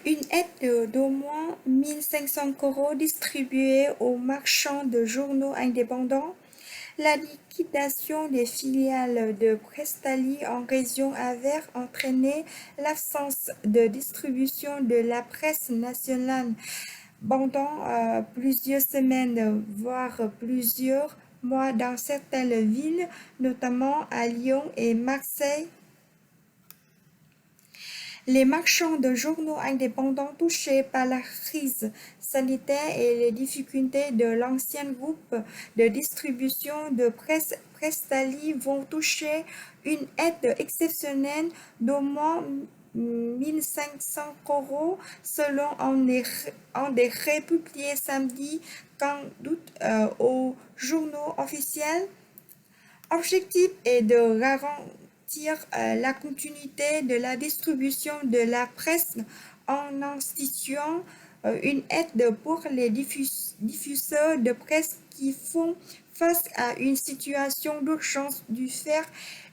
Une aide d'au moins 1 500 € distribuée aux marchands de journaux indépendants. La liquidation des filiales de Prestali en région avait entraîné l'absence de distribution de la presse nationale pendant plusieurs semaines, voire plusieurs mois dans certaines villes, notamment à Lyon et Marseille. Les marchands de journaux indépendants touchés par la crise sanitaire et les difficultés de l'ancien groupe de distribution de presse Prestali vont toucher une aide exceptionnelle d'au moins 1 500 € selon un décret publié samedi 15 août aux journaux officiels. L'objectif est de garantir la continuité de la distribution de la presse en instituant une aide pour les diffuseurs de presse qui font face à une situation d'urgence du fait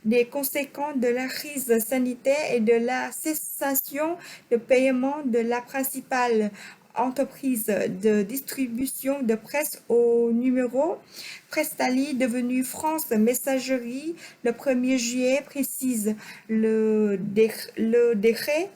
des conséquences de la crise sanitaire et de la cessation de paiement de la principale entreprise de distribution de presse au numéro. Prestali, devenu France Messagerie, le 1er juillet, précise le décret.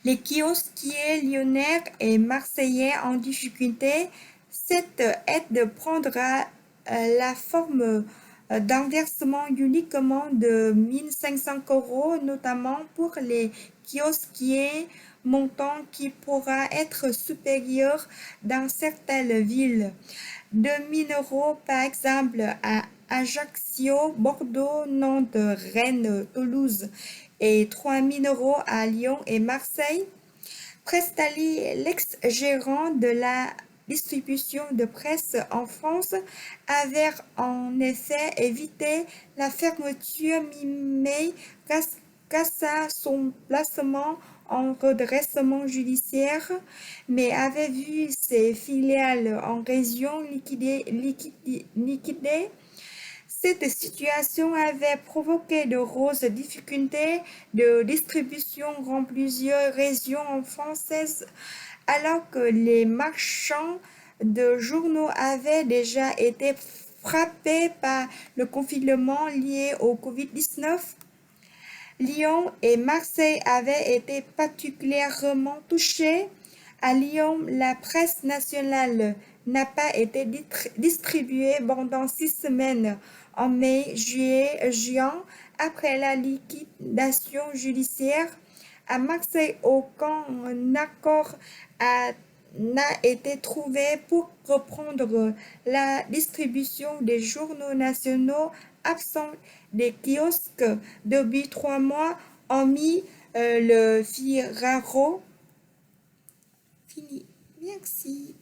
Les kiosquiers lyonnais et marseillais en difficulté, cette aide prendra la forme d'un versement uniquement de 1 500 €, notamment pour les kiosquiers, montant qui pourra être supérieur dans certaines villes. 2 000 € par exemple à Ajaccio, Bordeaux, Nantes, Rennes, Toulouse et 3 000 € à Lyon et Marseille. Prestali, l'ex-gérant de la distribution de presse en France, avait en effet évité la fermeture mi-mai grâce à son placement en redressement judiciaire, mais avait vu ses filiales en région liquidées. Cette situation avait provoqué de grosses difficultés de distribution dans plusieurs régions françaises, alors que les marchands de journaux avaient déjà été frappés par le confinement lié au Covid-19. Lyon et Marseille avaient été particulièrement touchés. À Lyon, la presse nationale n'a pas été distribuée pendant 6 semaines en mai, juillet, juin, après la liquidation judiciaire. À Marseille, aucun accord n'a été trouvé pour reprendre la distribution des journaux nationaux absents des kiosques depuis 3 mois, hormis le Figaro. Fini. Merci.